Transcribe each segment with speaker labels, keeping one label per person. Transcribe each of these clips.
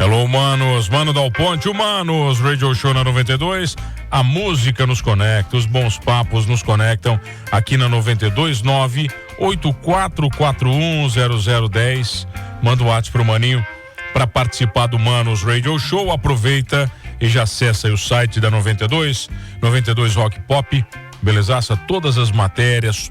Speaker 1: Hello, Manos, Mano Dal Ponte, Humanos, Radio Show na 92, a música nos conecta, os bons papos nos conectam aqui na 92.9, 84410010, manda o WhatsApp pro Maninho para participar do Manos Radio Show, aproveita e já acessa aí o site da 92 Rock Pop, belezaça, todas as matérias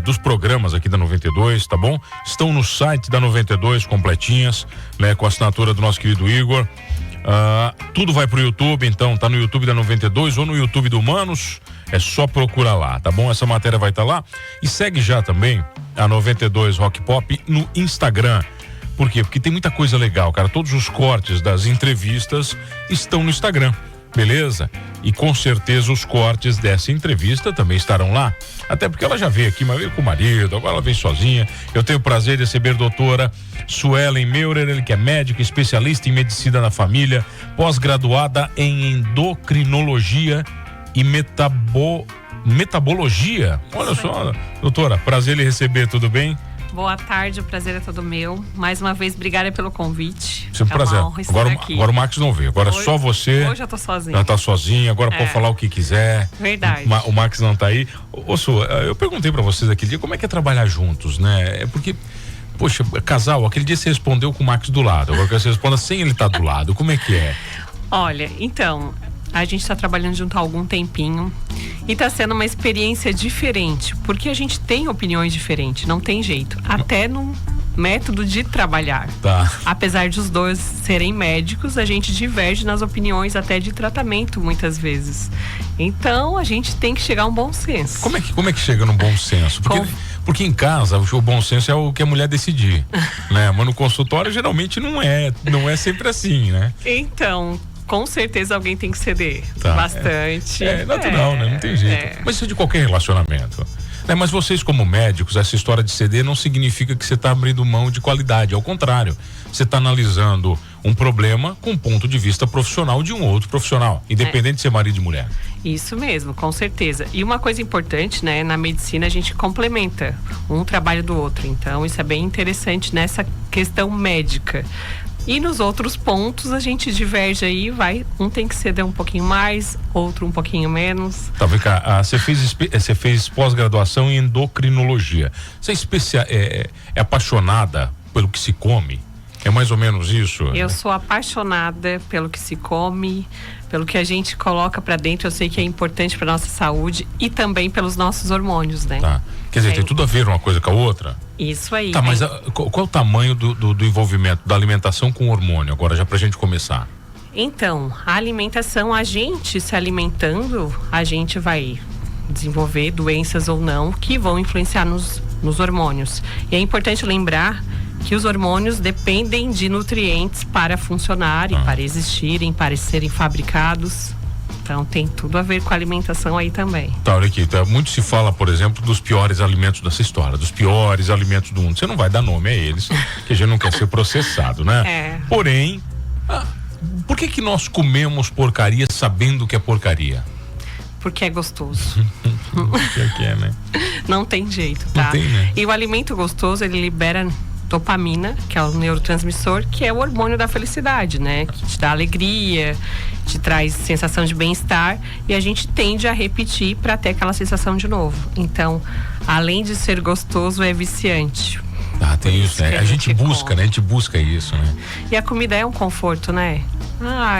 Speaker 1: dos programas aqui da 92, tá bom? Estão no site da 92 completinhas, né? Com a assinatura do nosso querido Igor. Tudo vai pro YouTube, então tá no YouTube da 92 ou no YouTube do Manos, é só procurar lá, tá bom? Essa matéria vai estar lá e segue já também a 92 Rock Pop no Instagram. Por quê? Porque tem muita coisa legal, cara. Todos os cortes das entrevistas estão no Instagram, beleza? E com certeza os cortes dessa entrevista também estarão lá. Até porque ela já veio aqui, mas veio com o marido, agora ela vem sozinha. Eu tenho o prazer de receber a doutora Suelen Meurer, ele que é médica, especialista em medicina da família, pós-graduada em endocrinologia e metabologia. Olha só, doutora, prazer lhe receber, tudo bem?
Speaker 2: Boa tarde, o prazer é todo meu. Mais uma vez, obrigada pelo convite.
Speaker 1: Sempre prazer. Agora o Max não veio, agora
Speaker 2: hoje,
Speaker 1: é só você.
Speaker 2: Hoje eu tô sozinha.
Speaker 1: Já tá sozinha, agora pode falar o que quiser.
Speaker 2: Verdade.
Speaker 1: O Max não tá aí. Ô, Su, eu perguntei pra vocês aquele dia como é que é trabalhar juntos, né? É porque, poxa, casal, aquele dia você respondeu com o Max do lado, agora que você responda sem ele estar do lado, como é que é?
Speaker 2: Olha, então, a gente tá trabalhando junto há algum tempinho e tá sendo uma experiência diferente, porque a gente tem opiniões diferentes, não tem jeito, até no método de trabalhar.
Speaker 1: Tá.
Speaker 2: Apesar de os dois serem médicos, a gente diverge nas opiniões até de tratamento muitas vezes. Então, a gente tem que chegar a um bom senso.
Speaker 1: Como é que chega num bom senso? Porque em casa o bom senso é o que a mulher decidir, né? Mas no consultório geralmente não é sempre assim, né?
Speaker 2: Então, com certeza alguém tem que ceder bastante.
Speaker 1: É natural, né? Não tem jeito. Mas isso é de qualquer relacionamento. Mas vocês como médicos, essa história de ceder não significa que você está abrindo mão de qualidade. Ao contrário, você está analisando um problema com um ponto de vista profissional de um outro profissional, independente de ser marido e mulher.
Speaker 2: Isso mesmo, com certeza. E uma coisa importante, né? Na medicina a gente complementa um trabalho do outro. Então isso é bem interessante nessa questão médica. E nos outros pontos a gente diverge aí, um tem que ceder um pouquinho mais, outro um pouquinho menos.
Speaker 1: Tá, vem cá, você fez pós-graduação em endocrinologia. Você é apaixonada pelo que se come? É mais ou menos isso?
Speaker 2: Eu sou apaixonada pelo que se come, pelo que a gente coloca pra dentro. Eu sei que é importante pra nossa saúde e também pelos nossos hormônios, né?
Speaker 1: Tá. Quer dizer, tem tudo a ver uma coisa com a outra?
Speaker 2: Isso aí.
Speaker 1: Tá, mas qual é o tamanho do envolvimento da alimentação com o hormônio agora, já pra gente começar?
Speaker 2: Então, a alimentação, a gente se alimentando, a gente vai desenvolver doenças ou não que vão influenciar nos hormônios. E é importante lembrar que os hormônios dependem de nutrientes para funcionarem, para existirem, para serem fabricados. Então tem tudo a ver com a alimentação aí também.
Speaker 1: Tá, olha aqui, muito se fala, por exemplo, dos piores alimentos dessa história, dos piores alimentos do mundo. Você não vai dar nome a eles, que a gente não quer ser processado, né? Porém, por que nós comemos porcaria sabendo que é porcaria?
Speaker 2: Porque é gostoso.
Speaker 1: que é, né?
Speaker 2: Não tem jeito, tá?
Speaker 1: Não tem, né?
Speaker 2: E o alimento gostoso, ele libera dopamina, que é o neurotransmissor, que é o hormônio da felicidade, né? Que te dá alegria, te traz sensação de bem-estar e a gente tende a repetir para ter aquela sensação de novo. Então, além de ser gostoso, é viciante.
Speaker 1: Tem isso, né? A gente busca, né? A gente busca isso, né?
Speaker 2: E a comida é um conforto, né?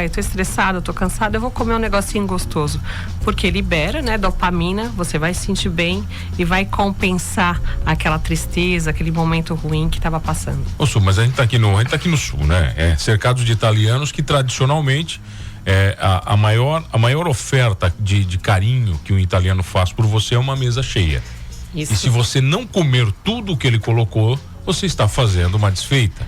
Speaker 2: Eu tô estressado, eu tô cansado, eu vou comer um negocinho gostoso. Porque libera, né, dopamina, você vai se sentir bem e vai compensar aquela tristeza, aquele momento ruim que tava passando.
Speaker 1: Ô, Su, mas a gente tá aqui no sul, né? Cercados de italianos que tradicionalmente a maior oferta de carinho que um italiano faz por você é uma mesa cheia.
Speaker 2: Isso.
Speaker 1: E se você não comer tudo o que ele colocou, você está fazendo uma desfeita.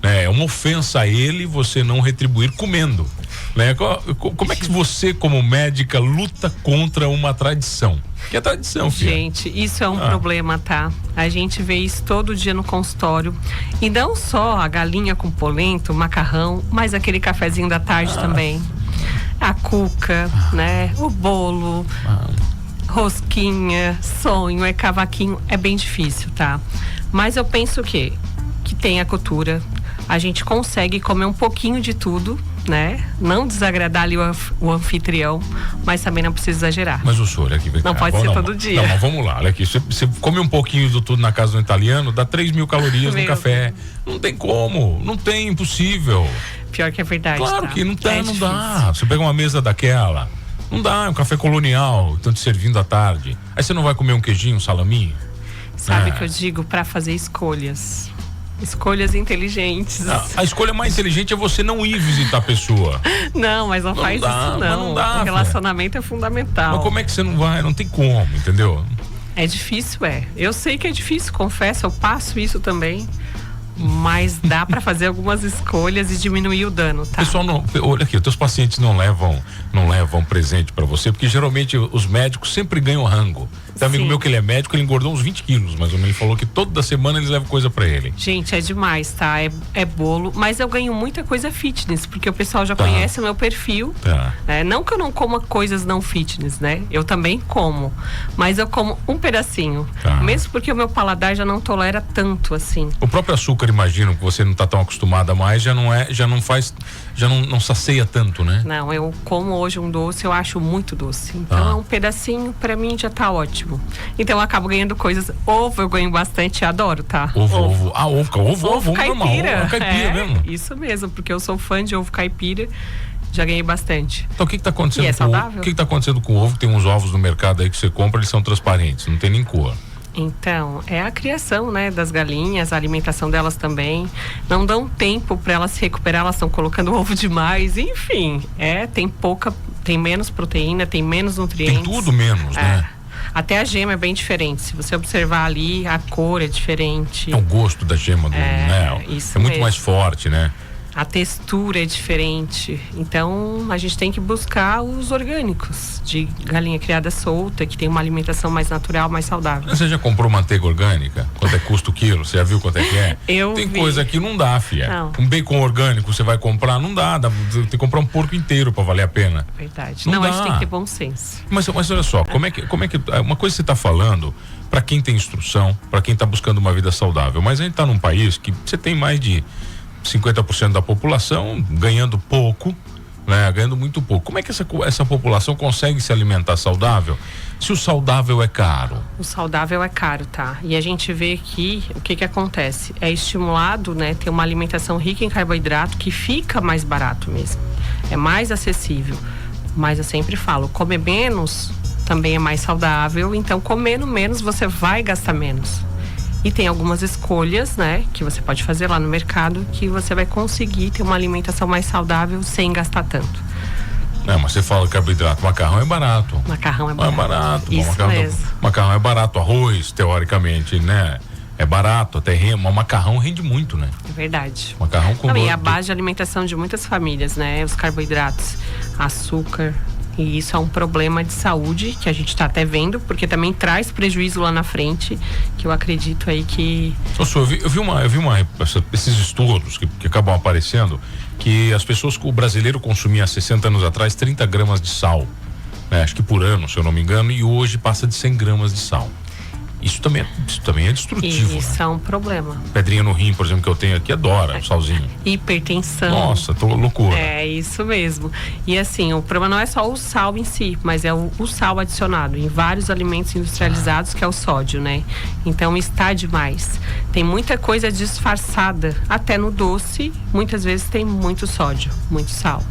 Speaker 1: É uma ofensa a ele você não retribuir comendo, né? Como é que você, como médica, luta contra uma tradição? Que é tradição, filha.
Speaker 2: Gente, isso é um problema, tá? A gente vê isso todo dia no consultório. E não só a galinha com polenta, o macarrão, mas aquele cafezinho da tarde também. A cuca, né? O bolo, rosquinha, sonho, cavaquinho. É bem difícil, tá? Mas eu penso que tem a cultura. a gente consegue comer um pouquinho de tudo, né? Não desagradar ali o anfitrião, mas também não precisa exagerar.
Speaker 1: Mas o senhor aqui...
Speaker 2: Não pode ser todo dia.
Speaker 1: Não, mas vamos lá, olha aqui. Você come um pouquinho de tudo na casa do italiano, dá 3.000 calorias no café. Não tem como, não tem, impossível.
Speaker 2: Pior que é verdade.
Speaker 1: Claro que não tem, não
Speaker 2: difícil.
Speaker 1: dá. Você pega uma mesa daquela, não dá, é um café colonial, estão te servindo à tarde. Aí você não vai comer um queijinho, um salaminho?
Speaker 2: Sabe o que eu digo? Para fazer escolhas. Escolhas inteligentes.
Speaker 1: A escolha mais inteligente é você não ir visitar a pessoa.
Speaker 2: Não, mas não faz isso não.
Speaker 1: Não dá,
Speaker 2: o relacionamento é fundamental.
Speaker 1: Mas como é que você não vai? Não tem como, entendeu?
Speaker 2: É difícil, Eu sei que é difícil, confesso, eu passo isso também. Mas dá para fazer algumas escolhas e diminuir o dano, tá?
Speaker 1: Pessoal, olha aqui, os teus pacientes não levam presente para você, porque geralmente os médicos sempre ganham rango. Tem um amigo meu que ele é médico, ele engordou uns 20 quilos, mas ele falou que toda semana eles levam coisa para ele.
Speaker 2: Gente, é demais, tá? É bolo, mas eu ganho muita coisa fitness, porque o pessoal já conhece o meu perfil.
Speaker 1: Tá.
Speaker 2: Não que eu não coma coisas não fitness, né? Eu também como, mas eu como um pedacinho.
Speaker 1: Tá.
Speaker 2: Mesmo porque o meu paladar já não tolera tanto assim.
Speaker 1: O próprio açúcar, imagino que você não tá tão acostumada mais, já não sacia tanto, né?
Speaker 2: Não, eu como hoje um doce, eu acho muito doce. Então um pedacinho pra mim já tá ótimo. Então eu acabo ganhando coisas. Ovo eu ganho bastante, adoro, tá?
Speaker 1: Ovo. Ovo
Speaker 2: caipira.
Speaker 1: Caipira mesmo.
Speaker 2: Isso mesmo, porque eu sou fã de ovo caipira. Já ganhei bastante.
Speaker 1: Então o que tá acontecendo
Speaker 2: é
Speaker 1: com o ovo? O que tá acontecendo com o ovo? Tem uns ovos no mercado aí que você compra, eles são transparentes, não tem nem cor.
Speaker 2: Então, é a criação, né, das galinhas, a alimentação delas também. Não dão tempo para elas se recuperar, elas estão colocando ovo demais, enfim. Tem menos proteína, tem menos nutrientes.
Speaker 1: Tem tudo menos, né?
Speaker 2: Até a gema é bem diferente. Se você observar ali, a cor é diferente.
Speaker 1: É o gosto da gema, né?
Speaker 2: Isso
Speaker 1: é muito
Speaker 2: mesmo.
Speaker 1: mais forte, né?
Speaker 2: A textura é diferente. Então, a gente tem que buscar os orgânicos de galinha criada solta, que tem uma alimentação mais natural, mais saudável.
Speaker 1: Você já comprou manteiga orgânica? Quanto é que custa o quilo? Você já viu quanto é que é?
Speaker 2: Tem
Speaker 1: coisa que não dá, filha.
Speaker 2: Não.
Speaker 1: Um bacon orgânico você vai comprar, não dá. Tem que comprar um porco inteiro pra valer a pena.
Speaker 2: Verdade.
Speaker 1: Não
Speaker 2: a
Speaker 1: dá.
Speaker 2: gente tem que ter bom senso.
Speaker 1: Mas olha só, como é que uma coisa que você tá falando pra quem tem instrução, pra quem tá buscando uma vida saudável, mas a gente tá num país que você tem mais de 50% da população ganhando pouco, né? Ganhando muito pouco. Como é que essa população consegue se alimentar saudável se o saudável é caro?
Speaker 2: O saudável é caro, tá? E a gente vê que o que acontece? É estimulado, né? Ter uma alimentação rica em carboidrato que fica mais barato mesmo. É mais acessível. Mas eu sempre falo, comer menos também é mais saudável. Então, comendo menos, você vai gastar menos. E tem algumas escolhas, né, que você pode fazer lá no mercado, que você vai conseguir ter uma alimentação mais saudável sem gastar tanto.
Speaker 1: Mas você fala carboidrato, macarrão é barato.
Speaker 2: Macarrão é barato.
Speaker 1: É barato.
Speaker 2: Isso mesmo.
Speaker 1: Macarrão é barato, arroz, teoricamente, né? É barato, até o macarrão rende muito, né?
Speaker 2: É verdade.
Speaker 1: Macarrão com
Speaker 2: E a base de alimentação de muitas famílias, né? Os carboidratos, açúcar. E isso é um problema de saúde que a gente está até vendo, porque também traz prejuízo lá na frente, que eu acredito aí que...
Speaker 1: Eu vi esses estudos que acabam aparecendo, que as pessoas, o brasileiro consumia há 60 anos atrás 30 gramas de sal, né? Acho que por ano, se eu não me engano, e hoje passa de 100 gramas de sal. Isso também é destrutivo.
Speaker 2: Isso, né? É um problema.
Speaker 1: Pedrinha no rim, por exemplo, que eu tenho aqui, adora o salzinho.
Speaker 2: Hipertensão.
Speaker 1: Nossa, tô loucura.
Speaker 2: É isso mesmo. E assim, o problema não é só o sal em si, mas é o sal adicionado em vários alimentos industrializados, que é o sódio, né? Então está demais. Tem muita coisa disfarçada. Até no doce, muitas vezes tem muito sódio, muito sal.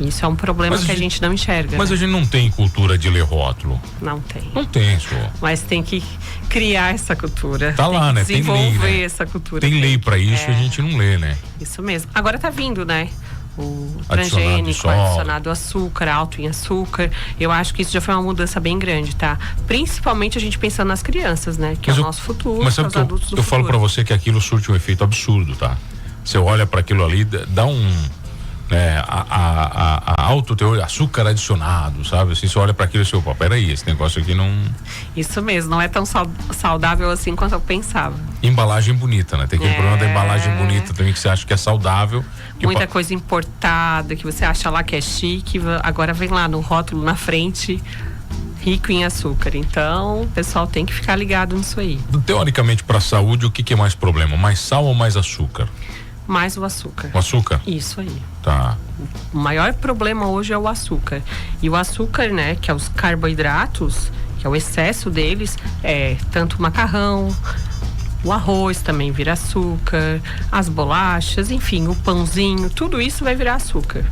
Speaker 2: Isso é um problema que a gente não enxerga.
Speaker 1: Mas, né? A gente não tem cultura de ler rótulo.
Speaker 2: Não tem.
Speaker 1: Não tem, senhor.
Speaker 2: Mas tem que criar essa cultura.
Speaker 1: Tá lá, né? Tem lei, né?
Speaker 2: Essa cultura.
Speaker 1: Tem lei pra isso e a gente não lê, né?
Speaker 2: Isso mesmo. Agora tá vindo, né? O
Speaker 1: Adicionado
Speaker 2: transgênico, adicionado açúcar, alto em açúcar. Eu acho que isso já foi uma mudança bem grande, tá? Principalmente a gente pensando nas crianças, né? Que é o nosso futuro,
Speaker 1: mas sabe
Speaker 2: os adultos do futuro.
Speaker 1: Eu falo pra você que aquilo surte um efeito absurdo, tá? Você olha pra aquilo ali, dá a alto teor, açúcar adicionado, sabe? Assim, você olha para aquilo e você, peraí, esse negócio aqui não...
Speaker 2: Isso mesmo, não é tão saudável assim quanto eu pensava.
Speaker 1: Embalagem bonita, né? Tem aquele problema da embalagem bonita também, que você acha que é saudável.
Speaker 2: Muita coisa importada, que você acha lá que é chique, agora vem lá no rótulo na frente, rico em açúcar. Então, o pessoal tem que ficar ligado nisso aí.
Speaker 1: Teoricamente, para a saúde, o que é mais problema? Mais sal ou mais açúcar?
Speaker 2: mais o açúcar.
Speaker 1: O açúcar?
Speaker 2: Isso aí.
Speaker 1: Tá.
Speaker 2: O maior problema hoje é o açúcar. E o açúcar, né, que é os carboidratos, que é o excesso deles, é tanto o macarrão, o arroz também vira açúcar, as bolachas, enfim, o pãozinho, tudo isso vai virar açúcar.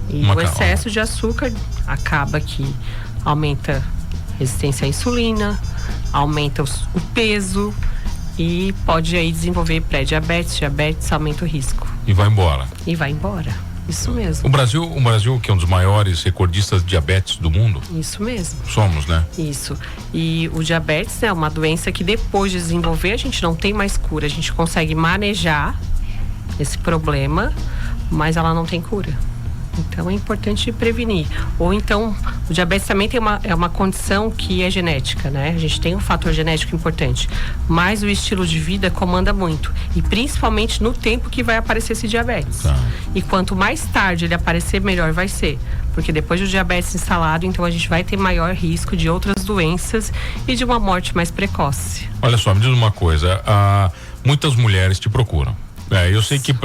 Speaker 2: E o excesso de açúcar acaba que aumenta a resistência à insulina, aumenta o peso e pode aí desenvolver pré-diabetes, diabetes, aumenta o risco.
Speaker 1: E vai embora.
Speaker 2: E vai embora. Isso mesmo.
Speaker 1: O Brasil, que é um dos maiores recordistas de diabetes do mundo.
Speaker 2: Isso mesmo.
Speaker 1: Somos, né?
Speaker 2: Isso. E o diabetes é uma doença que depois de desenvolver a gente não tem mais cura. A gente consegue manejar esse problema, mas ela não tem cura. Então é importante prevenir. Ou então, o diabetes também é uma condição que é genética, né? A gente tem um fator genético importante, mas o estilo de vida comanda muito. E principalmente no tempo que vai aparecer esse diabetes.
Speaker 1: Tá.
Speaker 2: E quanto mais tarde ele aparecer, melhor vai ser. Porque depois do diabetes instalado, então a gente vai ter maior risco de outras doenças e de uma morte mais precoce.
Speaker 1: Olha só, me diz uma coisa. Muitas mulheres te procuram. Eu sei que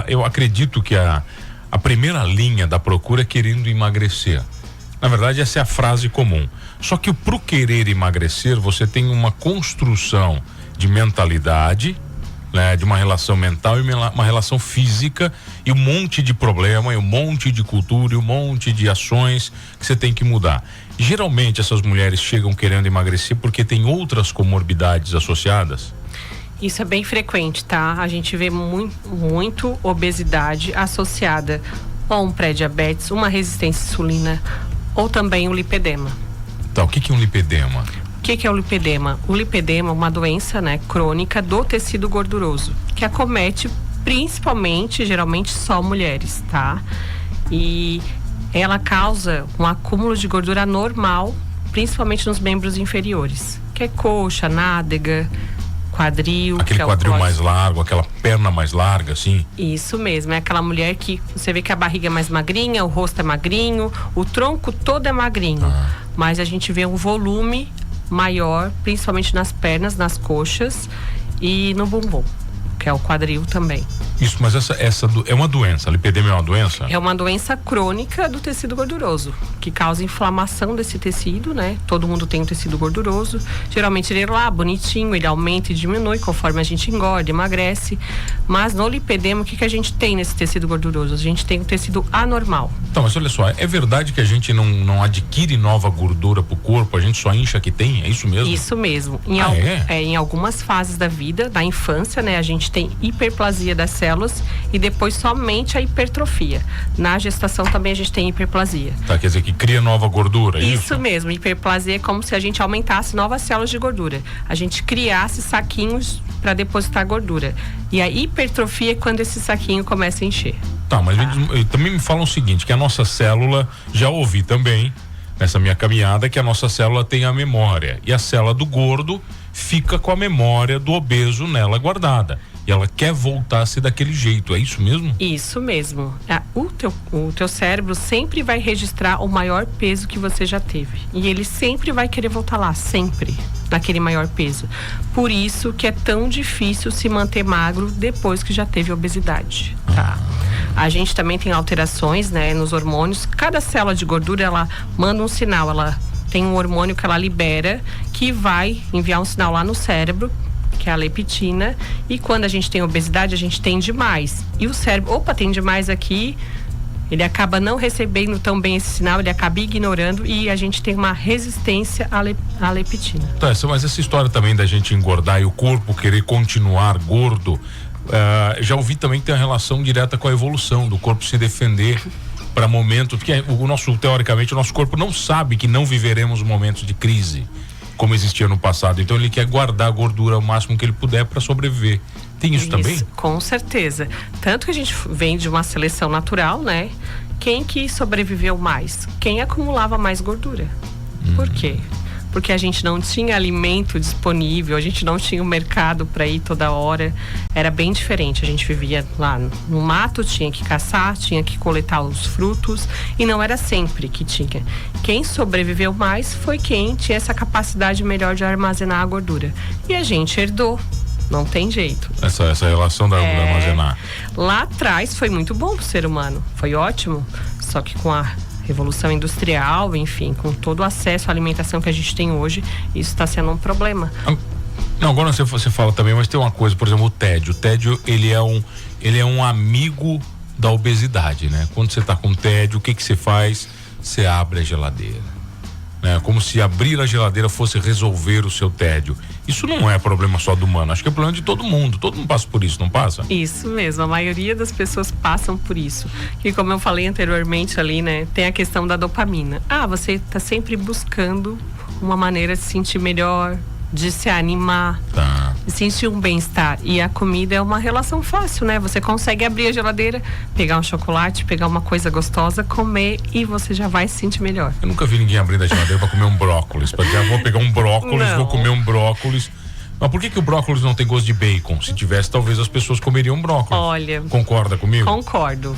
Speaker 1: eu acredito que a primeira linha da procura é querendo emagrecer. Na verdade, essa é a frase comum. Só que pro querer emagrecer, você tem uma construção de mentalidade, né, de uma relação mental e uma relação física e um monte de problema, e um monte de cultura e um monte de ações que você tem que mudar. Geralmente, essas mulheres chegam querendo emagrecer porque tem outras comorbidades associadas.
Speaker 2: Isso é bem frequente, tá? A gente vê muito obesidade associada a um pré-diabetes, uma resistência à insulina ou também o lipedema.
Speaker 1: Tá, o que é um lipedema?
Speaker 2: O que é o lipedema? O lipedema é uma doença, né, crônica do tecido gorduroso, que acomete principalmente, geralmente, só mulheres, tá? E ela causa um acúmulo de gordura anormal, principalmente nos membros inferiores, que é coxa, nádega, quadril.
Speaker 1: Aquele
Speaker 2: que é
Speaker 1: quadril mais largo, aquela perna mais larga, assim.
Speaker 2: Isso mesmo, é aquela mulher que você vê que a barriga é mais magrinha, o rosto é magrinho, o tronco todo é magrinho, mas a gente vê um volume maior, principalmente nas pernas, nas coxas e no bumbum, que é o quadril também.
Speaker 1: Isso, mas essa é uma doença, a lipedema é uma doença?
Speaker 2: É uma doença crônica do tecido gorduroso, que causa inflamação desse tecido, né? Todo mundo tem um tecido gorduroso, geralmente ele é lá, bonitinho, ele aumenta e diminui conforme a gente engorda, emagrece, mas no lipedema, o que a gente tem nesse tecido gorduroso? A gente tem um tecido anormal.
Speaker 1: Então, mas olha só, é verdade que a gente não adquire nova gordura pro corpo, a gente só incha que tem? É isso mesmo?
Speaker 2: Isso mesmo. Em algumas fases da vida, da infância, né? A gente tem hiperplasia das células e depois somente a hipertrofia. Na gestação também a gente tem hiperplasia.
Speaker 1: Tá, quer dizer que cria nova gordura, é isso?
Speaker 2: Isso mesmo, hiperplasia é como se a gente aumentasse novas células de gordura. A gente criasse saquinhos para depositar gordura. E a hipertrofia é quando esse saquinho começa a encher.
Speaker 1: Tá, mas também me falam o seguinte, que a nossa célula, já ouvi também, nessa minha caminhada, que a nossa célula tem a memória. E a célula do gordo fica com a memória do obeso nela guardada. E ela quer voltar a ser daquele jeito, é isso mesmo?
Speaker 2: Isso mesmo. O teu cérebro sempre vai registrar o maior peso que você já teve. E ele sempre vai querer voltar lá, sempre, naquele maior peso. Por isso que é tão difícil se manter magro depois que já teve obesidade, tá? A gente também tem alterações, né, nos hormônios. Cada célula de gordura, ela manda um sinal, ela tem um hormônio que ela libera, que vai enviar um sinal lá no cérebro, que é a leptina, e quando a gente tem obesidade, a gente tem demais. E o cérebro, tem demais aqui, ele acaba não recebendo tão bem esse sinal, ele acaba ignorando e a gente tem uma resistência à leptina.
Speaker 1: Tá, mas essa história também da gente engordar e o corpo querer continuar gordo, já ouvi também que tem uma relação direta com a evolução do corpo se defender para momentos, porque teoricamente, o nosso corpo não sabe que não viveremos momentos de crise como existia no passado, então ele quer guardar a gordura o máximo que ele puder para sobreviver. Tem isso também?
Speaker 2: Com certeza. Tanto que a gente vem de uma seleção natural, né? Quem que sobreviveu mais? Quem acumulava mais gordura. Por quê? Porque a gente não tinha alimento disponível, a gente não tinha um mercado para ir toda hora. Era bem diferente. A gente vivia lá no mato, tinha que caçar, tinha que coletar os frutos e não era sempre que tinha. Quem sobreviveu mais foi quem tinha essa capacidade melhor de armazenar a gordura. E a gente herdou Não tem jeito.
Speaker 1: Essa relação da armazenar.
Speaker 2: Lá atrás foi muito bom pro ser humano. Foi ótimo. Só que com a revolução industrial, enfim, com todo o acesso à alimentação que a gente tem hoje, isso está sendo um problema.
Speaker 1: Não, agora você fala também, mas tem uma coisa, por exemplo, o tédio. O tédio, ele é um amigo da obesidade, né? Quando você tá com tédio, o que você faz? Você abre a geladeira. Né? Como se abrir a geladeira fosse resolver o seu tédio. Isso não é problema só do humano, acho que é problema de todo mundo passa por isso, não passa?
Speaker 2: Isso mesmo, a maioria das pessoas passam por isso. E como eu falei anteriormente ali, né, tem a questão da dopamina. Você tá sempre buscando uma maneira de se sentir melhor, de se animar, de sentir um bem-estar. E a comida é uma relação fácil, né? Você consegue abrir a geladeira, pegar um chocolate, pegar uma coisa gostosa, comer e você já vai se sentir melhor.
Speaker 1: Eu nunca vi ninguém abrindo a geladeira para comer um brócolis. Vou pegar um brócolis, vou comer um brócolis. Mas por que o brócolis não tem gosto de bacon? Se tivesse, talvez as pessoas comeriam brócolis.
Speaker 2: Olha...
Speaker 1: Concorda comigo?
Speaker 2: Concordo.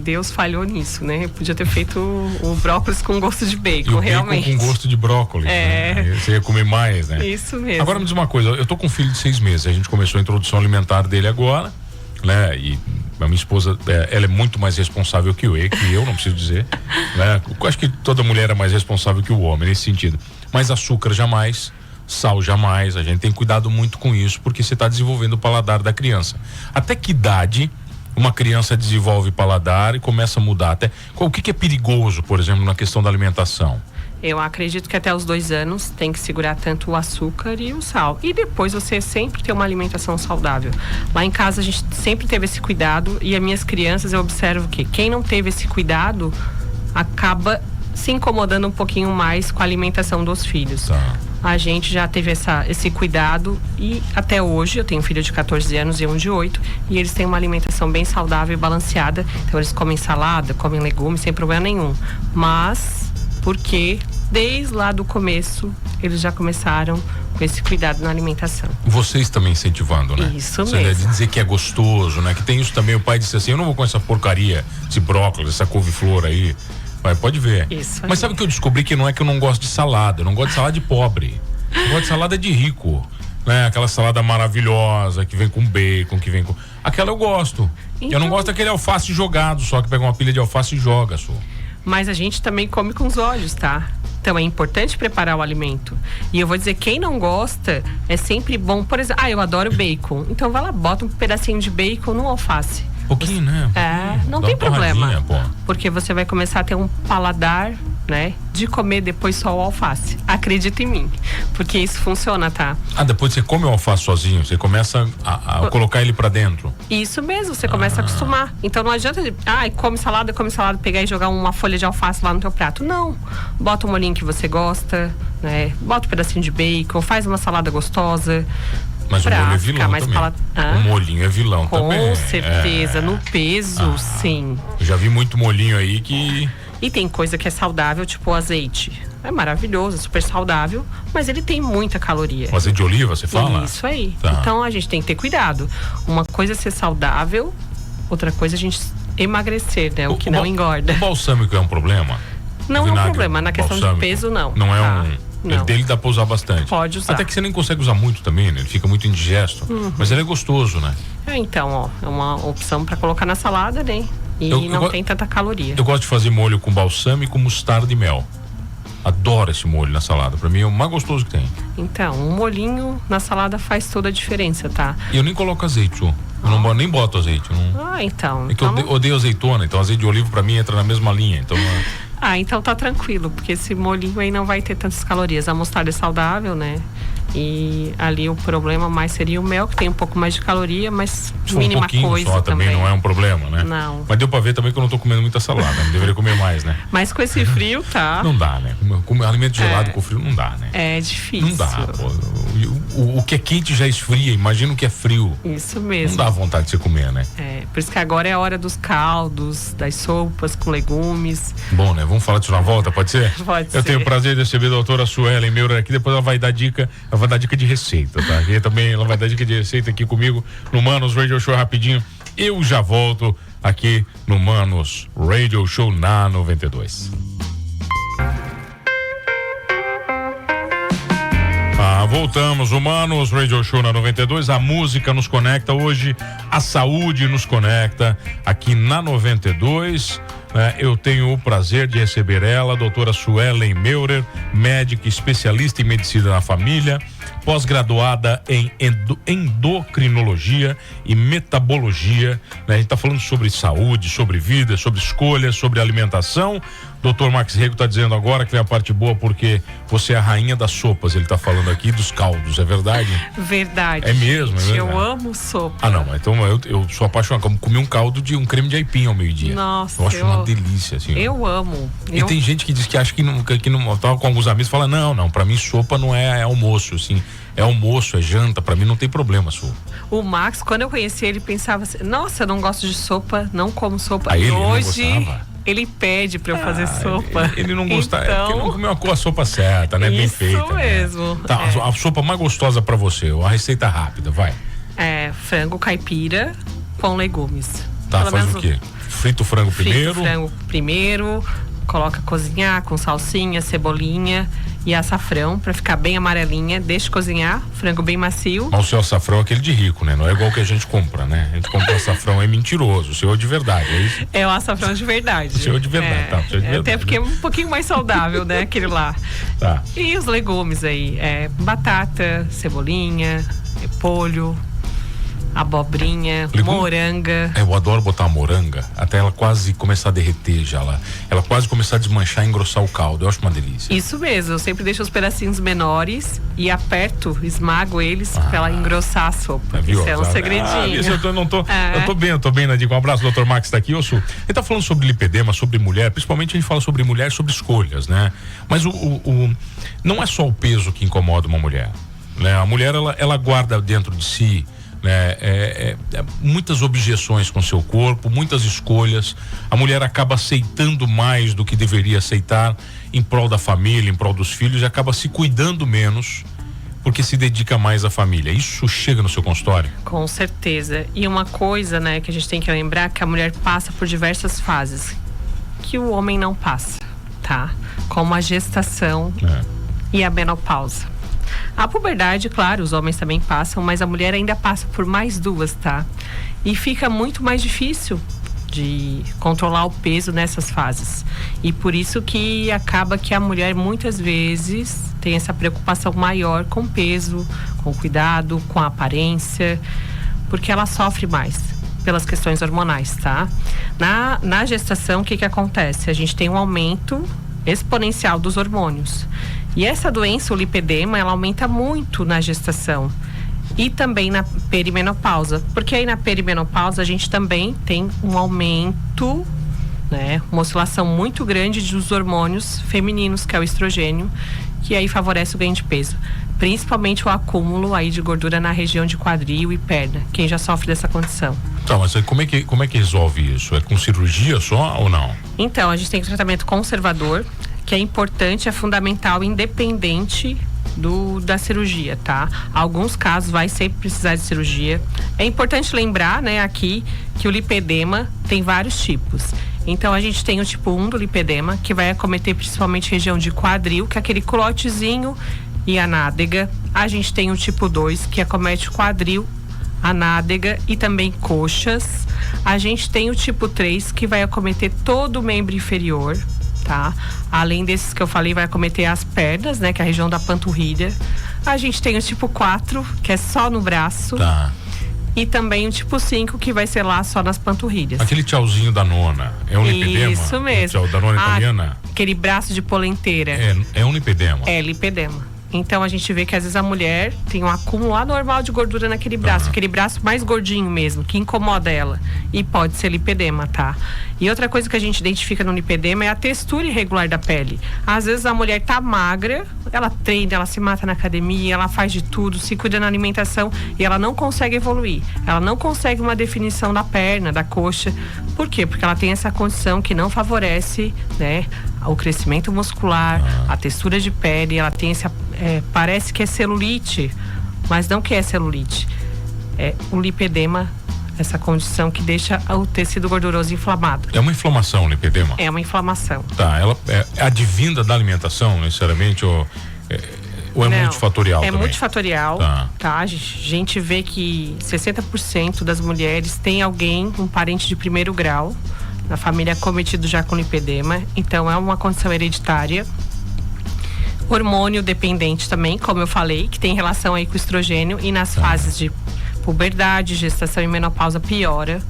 Speaker 2: Deus falhou nisso, né? Podia ter feito o brócolis com gosto de bacon,
Speaker 1: e o
Speaker 2: realmente.
Speaker 1: Bacon com gosto de brócolis. Né? Você ia comer mais, né?
Speaker 2: Isso mesmo.
Speaker 1: Agora me diz uma coisa, eu tô com um filho de 6 meses, a gente começou a introdução alimentar dele agora, né? E a minha esposa, ela é muito mais responsável que eu, não preciso dizer, né? Eu acho que toda mulher é mais responsável que o homem nesse sentido. Mas açúcar jamais, sal jamais, a gente tem cuidado muito com isso, porque você está desenvolvendo o paladar da criança. Até que idade uma criança desenvolve paladar e começa a mudar? O que é perigoso, por exemplo, na questão da alimentação?
Speaker 2: Eu acredito que até os 2 anos tem que segurar tanto o açúcar e o sal. E depois você sempre ter uma alimentação saudável. Lá em casa a gente sempre teve esse cuidado, e as minhas crianças, eu observo que quem não teve esse cuidado acaba se incomodando um pouquinho mais com a alimentação dos filhos. A gente já teve esse cuidado, e até hoje eu tenho um filho de 14 anos e um de 8, e eles têm uma alimentação bem saudável e balanceada. Então eles comem salada, comem legumes sem problema nenhum. Mas porque desde lá do começo eles já começaram com esse cuidado na alimentação.
Speaker 1: Vocês também incentivando, né?
Speaker 2: Isso
Speaker 1: mesmo. Você dizer que é gostoso, né? Que tem isso também. O pai disse assim: eu não vou com essa porcaria, esse brócolis, essa couve-flor aí. Vai, pode ver.
Speaker 2: Isso.
Speaker 1: Mas sabe o que eu descobri? Que não é que eu não gosto de salada. Eu não gosto de salada de pobre. Eu gosto de salada de rico. Né? Aquela salada maravilhosa que vem com bacon, que vem com... Aquela eu gosto. Então... Eu não gosto daquele alface jogado, só que pega uma pilha de alface e joga, só.
Speaker 2: Mas a gente também come com os olhos, tá? Então é importante preparar o alimento. E eu vou dizer, quem não gosta, é sempre bom. Por exemplo, eu adoro bacon. Então vai lá, bota um pedacinho de bacon no alface.
Speaker 1: Pouquinho, né?
Speaker 2: Não tem problema. Porque você vai começar a ter um paladar, né? De comer depois só o alface. Acredita em mim. Porque isso funciona, tá?
Speaker 1: Depois você come o alface sozinho, você começa a colocar ele pra dentro.
Speaker 2: Isso mesmo, você começa a acostumar. Então não adianta, come salada, pegar e jogar uma folha de alface lá no teu prato. Não. Bota o molhinho que você gosta, né? Bota um pedacinho de bacon, faz uma salada gostosa.
Speaker 1: Mas o molho é vilão também. O molhinho é vilão também.
Speaker 2: Com certeza, no peso, sim.
Speaker 1: Eu já vi muito molhinho aí que...
Speaker 2: E tem coisa que é saudável, tipo o azeite. É maravilhoso, é super saudável, mas ele tem muita caloria.
Speaker 1: O azeite de oliva, você fala?
Speaker 2: Isso aí. Então a gente tem que ter cuidado. Uma coisa é ser saudável, outra coisa é a gente emagrecer, né? O que não engorda.
Speaker 1: O balsâmico é um problema?
Speaker 2: Não é um problema. Na questão de peso, não.
Speaker 1: Não é um... Não. Dele dá pra usar bastante.
Speaker 2: Pode usar.
Speaker 1: Até que você nem consegue usar muito também, né? Ele fica muito indigesto. Mas ele é gostoso, né?
Speaker 2: Então, é uma opção pra colocar na salada, né? E não tem tanta caloria.
Speaker 1: Eu gosto de fazer molho com balsâmico, mostarda e mel. Adoro esse molho na salada. Pra mim é o mais gostoso que tem.
Speaker 2: Então, um molhinho na salada faz toda a diferença, tá?
Speaker 1: E eu nem coloco azeite, Eu nem boto azeite.
Speaker 2: Então.
Speaker 1: É que eu odeio azeitona, então azeite de oliva pra mim entra na mesma linha. Então...
Speaker 2: então tá tranquilo, porque esse molhinho aí não vai ter tantas calorias. A mostarda é saudável, né? E ali o problema mais seria o mel, que tem um pouco mais de caloria, mas mínima coisa
Speaker 1: só também não é um problema, né?
Speaker 2: Não.
Speaker 1: Mas deu pra ver também que eu não tô comendo muita salada, não deveria comer mais, né?
Speaker 2: Mas com esse frio, tá?
Speaker 1: Não dá, né? Comer alimento gelado com frio não dá, né?
Speaker 2: É difícil.
Speaker 1: Não dá, pô. O que é quente já esfria, imagina o que é frio.
Speaker 2: Isso mesmo.
Speaker 1: Não dá vontade de você comer, né?
Speaker 2: Por isso que agora é a hora dos caldos, das sopas com legumes.
Speaker 1: Bom, né? Vamos falar disso na volta, pode ser?
Speaker 2: Pode ser.
Speaker 1: Eu tenho o prazer de receber a doutora Suelen Meurer aqui, depois ela vai dar dica de receita, tá? E também ela vai dar dica de receita aqui comigo no Manos Radio Show rapidinho. Eu já volto aqui no Manos Radio Show na 92. Voltamos, Humanos Radio Show na 92. A música nos conecta hoje, a saúde nos conecta aqui na 92. Eu tenho o prazer de receber ela, a doutora Suelen Meurer, médica especialista em medicina da família, pós-graduada em endocrinologia e metabologia. A gente está falando sobre saúde, sobre vida, sobre escolhas, sobre alimentação. Doutor Max Rego está dizendo agora que vem a parte boa porque você é a rainha das sopas. Ele está falando aqui dos caldos, é verdade?
Speaker 2: Verdade.
Speaker 1: É mesmo, é verdade.
Speaker 2: Eu amo sopa.
Speaker 1: Ah, não, então eu sou apaixonado. Comi um caldo de um creme de aipim ao meio-dia.
Speaker 2: Nossa,
Speaker 1: eu acho uma delícia, assim.
Speaker 2: Eu amo.
Speaker 1: E tem gente que diz que acha que não tava com alguns amigos e fala, não, pra mim sopa não é almoço, assim. É almoço, é janta, pra mim não tem problema sopa.
Speaker 2: O Max, quando eu conheci ele, pensava assim, nossa, eu não gosto de sopa, não como sopa.
Speaker 1: Aí
Speaker 2: e
Speaker 1: ele
Speaker 2: hoje
Speaker 1: não gostava?
Speaker 2: ele pede pra eu fazer sopa.
Speaker 1: Ele não gostava,
Speaker 2: então...
Speaker 1: porque ele não comeu a sopa certa, né? Bem feita.
Speaker 2: Isso mesmo.
Speaker 1: Né? Tá, a sopa mais gostosa pra você, a receita rápida, vai.
Speaker 2: Frango caipira com legumes.
Speaker 1: Tá, faz o quê? Frita o frango primeiro?
Speaker 2: Frita o frango primeiro, coloca cozinhar com salsinha, cebolinha e açafrão pra ficar bem amarelinha, deixa cozinhar, frango bem macio.
Speaker 1: Mas o seu açafrão é aquele de rico, né? Não é igual o que a gente compra, né? A gente compra o açafrão, é mentiroso, o seu é de verdade, é isso?
Speaker 2: É o açafrão de verdade.
Speaker 1: O seu é de verdade, tá? O seu é de verdade,
Speaker 2: até porque é um pouquinho mais saudável, né? Aquele lá.
Speaker 1: Tá.
Speaker 2: E os legumes aí, batata, cebolinha, repolho, abobrinha, moranga.
Speaker 1: Eu adoro botar a moranga até ela quase começar a derreter já, ela quase começar a desmanchar e engrossar o caldo. Eu acho uma delícia.
Speaker 2: Isso mesmo, eu sempre deixo os pedacinhos menores e aperto, esmago eles pra ela engrossar a sopa. Isso é um segredinho.
Speaker 1: Eu tô bem, Nadir. Um abraço, doutor Max tá aqui. Ele tá falando sobre lipedema, sobre mulher, principalmente a gente fala sobre mulher, sobre escolhas, né? Mas não é só o peso que incomoda uma mulher, né? A mulher, ela guarda dentro de si, né, muitas objeções com seu corpo, muitas escolhas. A mulher acaba aceitando mais do que deveria aceitar em prol da família, em prol dos filhos, e acaba se cuidando menos porque se dedica mais à família. Isso chega no seu consultório? Com
Speaker 2: certeza. E uma coisa, né, que a gente tem que lembrar, que a mulher passa por diversas fases que o homem não passa, tá? Como a gestação e a menopausa. A puberdade, claro, os homens também passam, mas a mulher ainda passa por mais duas, tá? E fica muito mais difícil de controlar o peso nessas fases. E por isso que acaba que a mulher muitas vezes tem essa preocupação maior com o peso, com o cuidado, com a aparência, porque ela sofre mais pelas questões hormonais, tá? Na gestação, o que acontece? A gente tem um aumento exponencial dos hormônios. E essa doença, o lipedema, ela aumenta muito na gestação e também na perimenopausa, porque aí na perimenopausa a gente também tem um aumento, né, uma oscilação muito grande dos hormônios femininos, que é o estrogênio, que aí favorece o ganho de peso, principalmente o acúmulo aí de gordura na região de quadril e perna, quem já sofre dessa condição.
Speaker 1: Tá, mas como é que resolve isso? É com cirurgia só ou não?
Speaker 2: Então, a gente tem um tratamento conservador, que é importante, é fundamental, independente da cirurgia, tá? Alguns casos vai sempre precisar de cirurgia. É importante lembrar, né, aqui, que o lipedema tem vários tipos. Então, a gente tem o tipo 1 do lipedema, que vai acometer principalmente região de quadril, que é aquele culotezinho e a nádega. A gente tem o tipo 2, que acomete o quadril, a nádega e também coxas. A gente tem o tipo 3, que vai acometer todo o membro inferior, tá? Além desses que eu falei, vai acometer as pernas, né, que é a região da panturrilha. A gente tem o tipo 4, que é só no braço.
Speaker 1: Tá.
Speaker 2: E também o tipo 5, que vai ser lá só nas panturrilhas.
Speaker 1: Aquele tchauzinho da nona, é um lipedema?
Speaker 2: Isso mesmo.
Speaker 1: O tchau da nona italiana?
Speaker 2: Aquele braço de polenteira.
Speaker 1: É um lipedema? É
Speaker 2: lipedema. Então a gente vê que às vezes a mulher tem um acúmulo anormal de gordura naquele braço, aquele braço mais gordinho mesmo, que incomoda ela. E pode ser lipedema, tá? E outra coisa que a gente identifica no lipedema é a textura irregular da pele. Às vezes a mulher tá magra, ela treina, ela se mata na academia, ela faz de tudo, se cuida na alimentação e ela não consegue evoluir. Ela não consegue uma definição da perna, da coxa. Por quê? Porque ela tem essa condição que não favorece, né, o crescimento muscular, a textura de pele. Ela tem esse, parece que é celulite, mas não que é celulite. É o lipedema, essa condição que deixa o tecido gorduroso inflamado.
Speaker 1: É uma inflamação, o lipedema?
Speaker 2: É uma inflamação.
Speaker 1: Tá, ela é advinda da alimentação, necessariamente, ou Ou é multifatorial
Speaker 2: também?
Speaker 1: É
Speaker 2: multifatorial, tá? A gente vê que 60% das mulheres tem alguém, um parente de primeiro grau, na família cometido já com lipedema. Então, é uma condição hereditária. Hormônio dependente também, como eu falei, que tem relação aí com o estrogênio, e nas fases de puberdade, gestação e menopausa piora.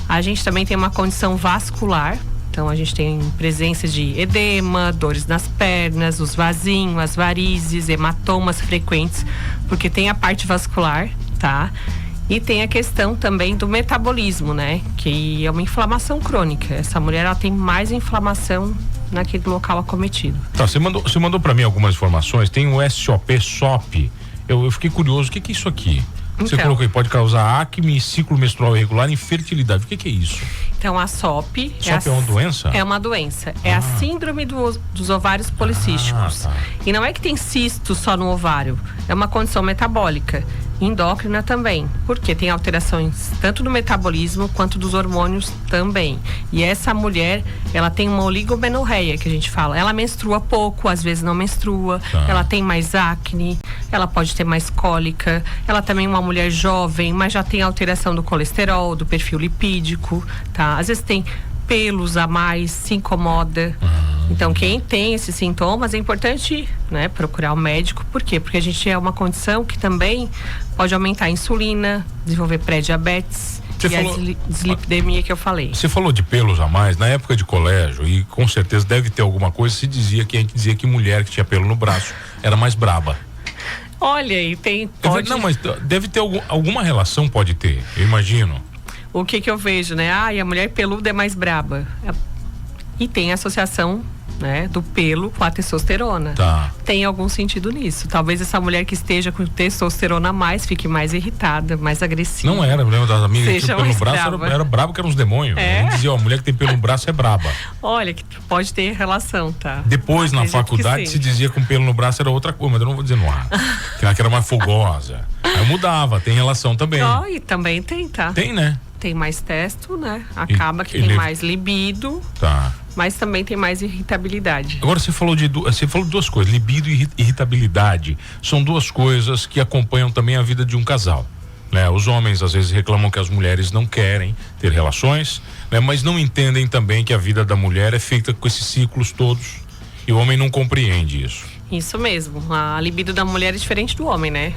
Speaker 2: A gente também tem uma condição vascular. Então, a gente tem presença de edema, dores nas pernas, os vasinhos, as varizes, hematomas frequentes, porque tem a parte vascular, tá? E tem a questão também do metabolismo, né? Que é uma inflamação crônica. Essa mulher, ela tem mais inflamação naquele local acometido.
Speaker 1: Tá, você mandou para mim algumas informações. Tem o SOP. Eu fiquei curioso, o que é isso aqui? Você colocou aí, pode causar acne, ciclo menstrual irregular e infertilidade. O que é isso?
Speaker 2: Então, a SOP...
Speaker 1: SOP é uma doença?
Speaker 2: É uma doença. É a síndrome dos ovários policísticos.
Speaker 1: Tá.
Speaker 2: E não é que tem cisto só no ovário. É uma condição metabólica. Endócrina também. Porque tem alterações tanto do metabolismo quanto dos hormônios também. E essa mulher, ela tem uma oligomenorreia, que a gente fala. Ela menstrua pouco, às vezes não menstrua.
Speaker 1: Tá.
Speaker 2: Ela tem mais acne. Ela pode ter mais cólica. Ela também é uma mulher jovem, mas já tem alteração do colesterol, do perfil lipídico, tá? Às vezes tem pelos a mais, se incomoda. Então, quem tem esses sintomas, é importante, né, procurar o médico. Por quê? Porque a gente é uma condição que também pode aumentar a insulina, desenvolver pré-diabetes e a dislipidemia que eu falei.
Speaker 1: Você falou de pelos a mais, na época de colégio, e com certeza deve ter alguma coisa, a gente dizia que mulher que tinha pelo no braço era mais braba.
Speaker 2: Olha, e tem... Pode...
Speaker 1: Não, mas deve ter alguma relação, pode ter, eu imagino.
Speaker 2: O que eu vejo, né? E a mulher peluda é mais braba. E tem associação, né, do pelo com a testosterona.
Speaker 1: Tá.
Speaker 2: Tem algum sentido nisso. Talvez essa mulher que esteja com testosterona a mais fique mais irritada, mais agressiva.
Speaker 1: Não era, eu lembro das amigas que tinham pelo no braço, era brabo, que eram uns demônios.
Speaker 2: É?
Speaker 1: A gente dizia, ó, a mulher que tem pelo no braço é braba.
Speaker 2: Olha, que pode ter relação, tá?
Speaker 1: Depois, na faculdade, se dizia que um pelo no braço era outra coisa, mas eu não vou dizer no ar. Que era mais fogosa. Aí mudava, tem relação também.
Speaker 2: E também tem, tá?
Speaker 1: Tem, né?
Speaker 2: Tem mais testo, né? Acaba que tem mais libido.
Speaker 1: Tá.
Speaker 2: Mas também tem mais irritabilidade.
Speaker 1: Agora você falou de duas coisas, libido e irritabilidade. São duas coisas que acompanham também a vida de um casal, né? Os homens às vezes reclamam que as mulheres não querem ter relações, né? Mas não entendem também que a vida da mulher é feita com esses ciclos todos e o homem não compreende isso.
Speaker 2: Isso mesmo. A libido da mulher é diferente do homem, né?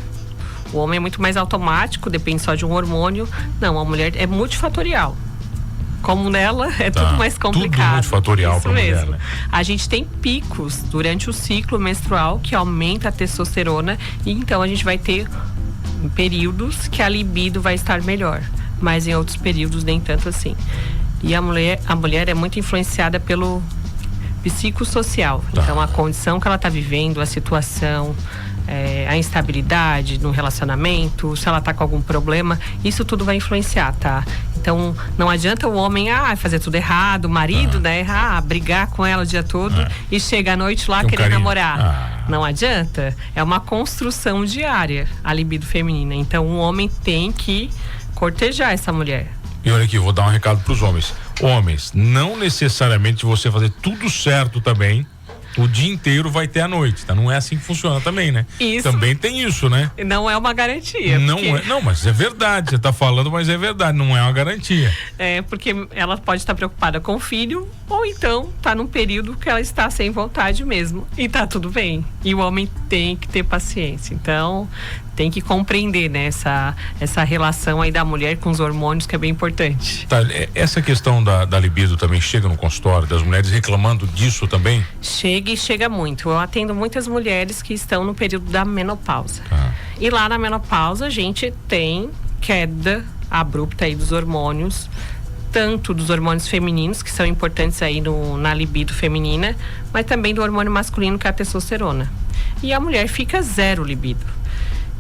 Speaker 2: O homem é muito mais automático, depende só de um hormônio. Não, a mulher é multifatorial. Como nela, é tudo mais complicado.
Speaker 1: Tudo multifatorial para a mulher, né?
Speaker 2: A gente tem picos durante o ciclo menstrual que aumenta a testosterona, e então a gente vai ter períodos que a libido vai estar melhor, mas em outros períodos nem tanto assim. E a mulher é muito influenciada pelo psicossocial. Então, a condição que ela está vivendo, a situação, a instabilidade no relacionamento, se ela tá com algum problema, isso tudo vai influenciar, tá? Então, não adianta o homem fazer tudo errado, o marido, né, brigar com ela o dia todo e chega à noite lá querer namorar. Não adianta. É uma construção diária a libido feminina. Então, o homem tem que cortejar essa mulher.
Speaker 1: E olha aqui, vou dar um recado pros homens. Homens, não necessariamente você fazer tudo certo também, o dia inteiro vai ter a noite, tá? Não é assim que funciona também, né?
Speaker 2: Isso.
Speaker 1: Também tem isso, né?
Speaker 2: Não é uma garantia.
Speaker 1: Não, mas é verdade, você tá falando, mas é verdade, não é uma garantia.
Speaker 2: Porque ela pode estar preocupada com o filho, ou então tá num período que ela está sem vontade mesmo, e tá tudo bem. E o homem tem que ter paciência. Então, tem que compreender, né, essa relação aí da mulher com os hormônios, que é bem importante.
Speaker 1: Tá, essa questão da libido também chega no consultório, das mulheres reclamando disso também?
Speaker 2: Chega muito. Eu atendo muitas mulheres que estão no período da menopausa. E lá na menopausa a gente tem queda abrupta aí dos hormônios, tanto dos hormônios femininos, que são importantes aí na libido feminina, mas também do hormônio masculino, que é a testosterona. E a mulher fica zero libido.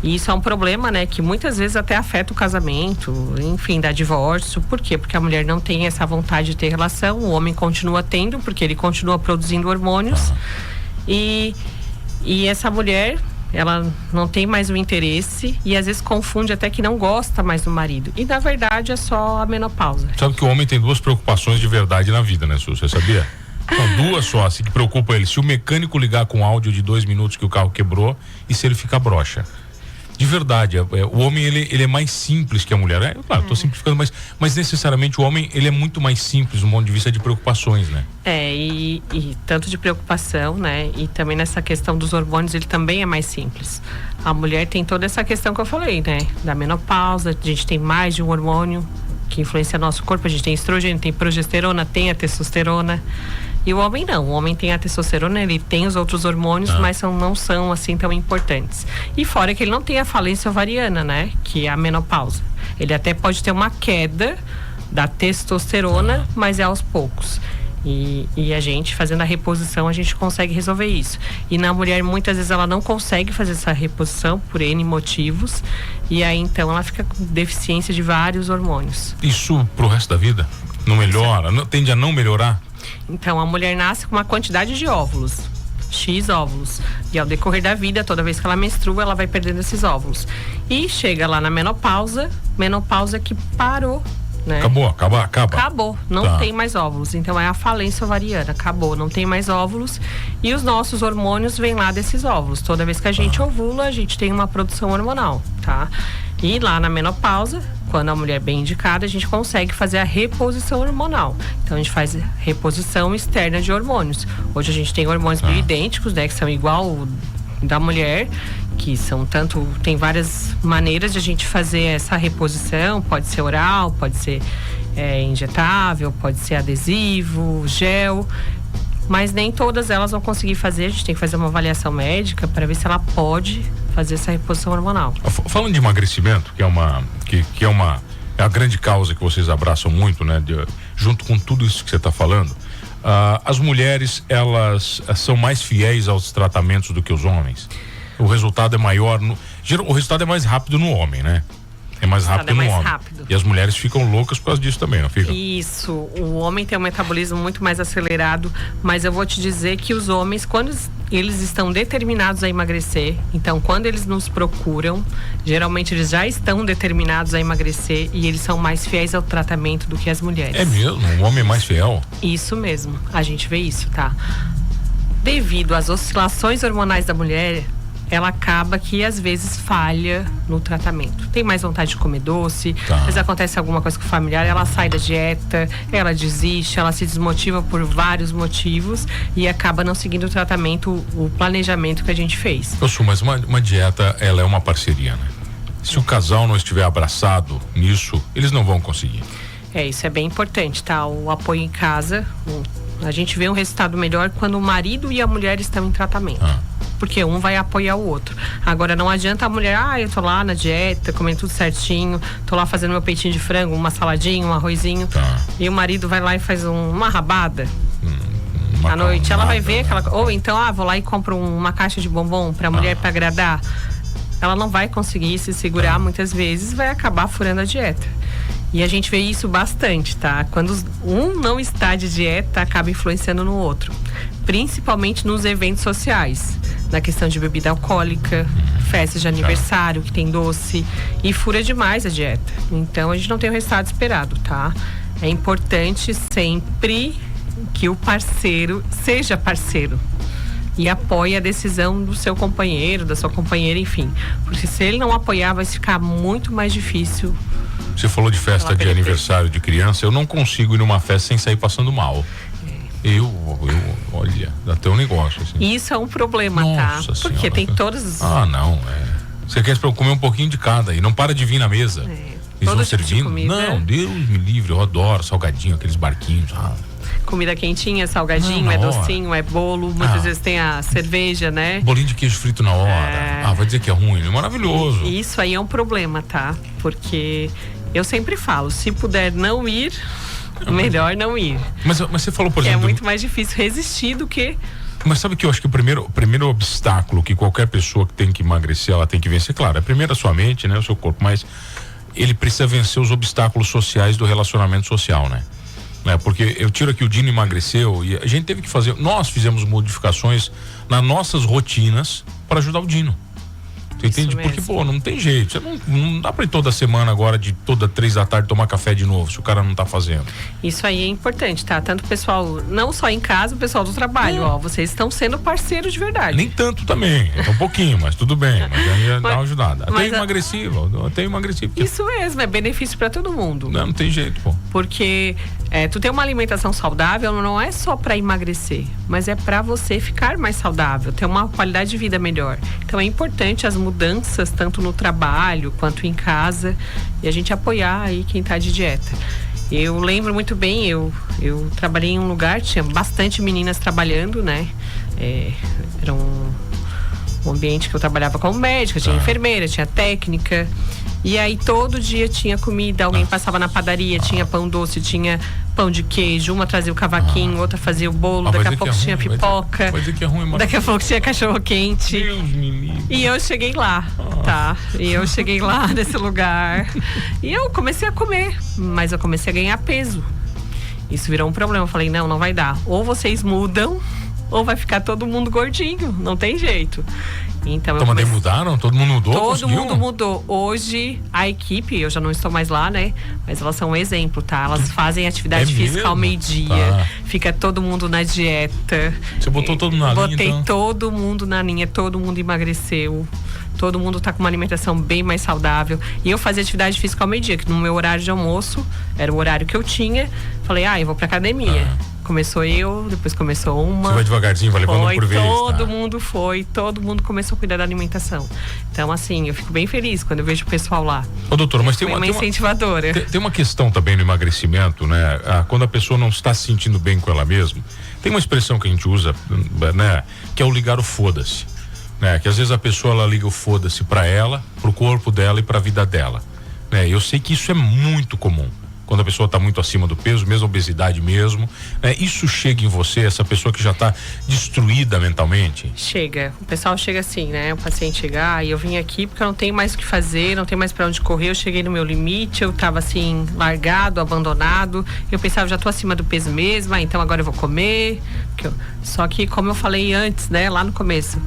Speaker 2: E isso é um problema, né, que muitas vezes até afeta o casamento, enfim, dá divórcio. Por quê? Porque a mulher não tem essa vontade de ter relação, o homem continua tendo, porque ele continua produzindo hormônios. E essa mulher, ela não tem mais o interesse e às vezes confunde até que não gosta mais do marido. E na verdade é só a menopausa.
Speaker 1: Sabe que o homem tem duas preocupações de verdade na vida, né, Su? Você sabia? São duas só, assim, que preocupa ele. Se o mecânico ligar com áudio de 2 minutos que o carro quebrou e se ele fica broxa. De verdade, o homem ele é mais simples que a mulher. Claro, tô simplificando, mas necessariamente o homem ele é muito mais simples do ponto de vista de preocupações, né?
Speaker 2: E tanto de preocupação, né? E também nessa questão dos hormônios, ele também é mais simples. A mulher tem toda essa questão que eu falei, né? Da menopausa, a gente tem mais de um hormônio que influencia nosso corpo. A gente tem estrogênio, tem progesterona, tem a testosterona. E o homem não, o homem tem a testosterona, ele tem os outros hormônios, mas não são assim tão importantes. E fora que ele não tem a falência ovariana, né? Que é a menopausa. Ele até pode ter uma queda da testosterona, mas é aos poucos. E a gente, fazendo a reposição, a gente consegue resolver isso. E na mulher, muitas vezes, ela não consegue fazer essa reposição por N motivos. E aí, então, ela fica com deficiência de vários hormônios.
Speaker 1: Isso pro resto da vida? Não melhora? Tende a não melhorar?
Speaker 2: Então, a mulher nasce com uma quantidade de óvulos, X óvulos. E ao decorrer da vida, toda vez que ela menstrua, ela vai perdendo esses óvulos. E chega lá na menopausa que parou, né?
Speaker 1: Acabou.
Speaker 2: Não tem mais óvulos. Então, é a falência ovariana. Acabou, não tem mais óvulos. E os nossos hormônios vêm lá desses óvulos. Toda vez que a gente ovula, a gente tem uma produção hormonal, tá? E lá na menopausa, quando a mulher é bem indicada, a gente consegue fazer a reposição hormonal. Então, a gente faz reposição externa de hormônios. Hoje a gente tem hormônios bioidênticos, né? Que são igual da mulher, que são tanto... Tem várias maneiras de a gente fazer essa reposição. Pode ser oral, pode ser injetável, pode ser adesivo, gel... Mas nem todas elas vão conseguir fazer. A gente tem que fazer uma avaliação médica para ver se ela pode fazer essa reposição hormonal.
Speaker 1: Falando de emagrecimento, que é a grande causa que vocês abraçam muito, né? Junto com tudo isso que você está falando, as mulheres, elas são mais fiéis aos tratamentos do que os homens. O resultado é maior, o resultado é mais rápido no homem, né? É mais rápido no homem. E as mulheres ficam loucas por causa disso também, não fica?
Speaker 2: Isso. O homem tem um metabolismo muito mais acelerado, mas eu vou te dizer que os homens, quando eles estão determinados a emagrecer, então quando eles nos procuram, geralmente eles já estão determinados a emagrecer e eles são mais fiéis ao tratamento do que as mulheres.
Speaker 1: É mesmo? Um homem mais fiel?
Speaker 2: Isso mesmo. A gente vê isso, tá? Devido às oscilações hormonais da mulher, ela acaba que às vezes falha no tratamento. Tem mais vontade de comer doce, às vezes acontece alguma coisa com o familiar, ela sai da dieta, ela desiste, ela se desmotiva por vários motivos e acaba não seguindo o tratamento, o planejamento que a gente fez.
Speaker 1: Mas uma dieta, ela é uma parceria, né? Se o casal não estiver abraçado nisso, eles não vão conseguir.
Speaker 2: Isso é bem importante, tá? O apoio em casa, a gente vê um resultado melhor quando o marido e a mulher estão em tratamento. Porque um vai apoiar o outro. Agora, não adianta a mulher, eu tô lá na dieta, comendo tudo certinho, tô lá fazendo meu peitinho de frango, uma saladinha, um arrozinho, e o marido vai lá e faz uma rabada. À noite, ela vai ver aquela... Ou então, vou lá e compro uma caixa de bombom pra mulher pra agradar. Ela não vai conseguir se segurar muitas vezes, vai acabar furando a dieta. E a gente vê isso bastante, tá? Quando um não está de dieta, acaba influenciando no outro. Principalmente nos eventos sociais. Na questão de bebida alcoólica, festas de aniversário, que tem doce. E fura demais a dieta. Então, a gente não tem o resultado esperado, tá? É importante sempre que o parceiro seja parceiro. E apoie a decisão do seu companheiro, da sua companheira, enfim. Porque se ele não apoiar, vai ficar muito mais difícil.
Speaker 1: Você falou de festa de aniversário de criança, eu não consigo ir numa festa sem sair passando mal. Olha, dá até um negócio assim.
Speaker 2: Isso é um problema,
Speaker 1: Nossa
Speaker 2: tá? Porque
Speaker 1: senhora.
Speaker 2: Tem todos...
Speaker 1: Você quer comer um pouquinho de cada e não para de vir na mesa. Eles vão servindo? Não, Deus me livre, eu adoro salgadinho, aqueles barquinhos.
Speaker 2: Comida quentinha, salgadinho, docinho, é bolo, muitas vezes tem a cerveja, né?
Speaker 1: Bolinho de queijo frito na hora. Vai dizer que é ruim, é maravilhoso.
Speaker 2: Isso aí é um problema, tá? Porque eu sempre falo, se puder não ir, melhor não ir.
Speaker 1: Mas você falou, por exemplo...
Speaker 2: É muito mais difícil resistir do que...
Speaker 1: Mas sabe que eu acho que o primeiro obstáculo que qualquer pessoa que tem que emagrecer, ela tem que vencer, claro, é primeiro a sua mente, né? O seu corpo, mas ele precisa vencer os obstáculos sociais do relacionamento social, né? Porque eu tiro aqui, o Dino emagreceu e a gente teve que nós fizemos modificações nas nossas rotinas para ajudar o Dino. Você entende? Porque, pô, não tem jeito. Você não dá pra ir toda semana agora, de toda 3 da tarde, tomar café de novo, se o cara não tá fazendo.
Speaker 2: Isso aí é importante, tá? Tanto o pessoal, não só em casa, o pessoal do trabalho, ó. Vocês estão sendo parceiros de verdade.
Speaker 1: Nem tanto também. É um pouquinho, mas tudo bem. Mas aí dá uma ajudada. Até emagreci.
Speaker 2: Isso mesmo, é benefício pra todo mundo.
Speaker 1: Não tem jeito, pô.
Speaker 2: Porque tu ter uma alimentação saudável não é só pra emagrecer, mas é pra você ficar mais saudável, ter uma qualidade de vida melhor. Então é importante as mudanças, tanto no trabalho quanto em casa, e a gente apoiar aí quem tá de dieta. Eu lembro muito bem, eu trabalhei em um lugar, tinha bastante meninas trabalhando, né? Era um ambiente que eu trabalhava como médica, tinha enfermeira, tinha técnica. E aí todo dia tinha comida, alguém passava na padaria, tinha pão doce, tinha pão de queijo, uma trazia o cavaquinho, outra fazia o bolo, daqui a pouco tinha pipoca, daqui a pouco tinha cachorro quente.
Speaker 1: Deus me livre.
Speaker 2: E eu cheguei lá, tá? E eu cheguei lá nesse lugar e eu comecei a comer, mas eu comecei a ganhar peso. Isso virou um problema, eu falei, não vai dar. Ou vocês mudam, ou vai ficar todo mundo gordinho, não tem jeito. Então
Speaker 1: mas mudaram? Todo mundo mudou?
Speaker 2: Todo mundo mudou. Hoje, a equipe, eu já não estou mais lá, né? Mas elas são um exemplo, tá? Elas fazem atividade física ao meio-dia. Fica todo mundo na dieta.
Speaker 1: Você botou todo mundo na linha,
Speaker 2: Botei
Speaker 1: então?
Speaker 2: todo mundo na linha, todo mundo emagreceu. Todo mundo tá com uma alimentação bem mais saudável. E eu fazia atividade física ao meio-dia, que no meu horário de almoço, era o horário que eu tinha. Falei, eu vou pra academia. Começou eu, depois começou uma.
Speaker 1: Você vai devagarzinho, vai levando por vez.
Speaker 2: Todo mundo começou a cuidar da alimentação. Então, assim, eu fico bem feliz quando eu vejo o pessoal lá.
Speaker 1: Ô, doutora, mas tem
Speaker 2: uma incentivadora.
Speaker 1: Tem uma questão também no emagrecimento, né? Quando a pessoa não está se sentindo bem com ela mesma, tem uma expressão que a gente usa, né? Que é o ligar o foda-se. Né? Que às vezes a pessoa, ela liga o foda-se pra ela, pro corpo dela e pra vida dela. Né? Eu sei que isso é muito comum. Quando a pessoa está muito acima do peso, mesmo obesidade mesmo, isso chega em você, essa pessoa que já está destruída mentalmente?
Speaker 2: Chega, o pessoal chega assim, né? O paciente chega, eu vim aqui porque eu não tenho mais o que fazer, não tenho mais para onde correr, eu cheguei no meu limite, eu estava assim, largado, abandonado, eu pensava, já estou acima do peso mesmo, então agora eu vou comer. Só que, como eu falei antes, né, lá no começo,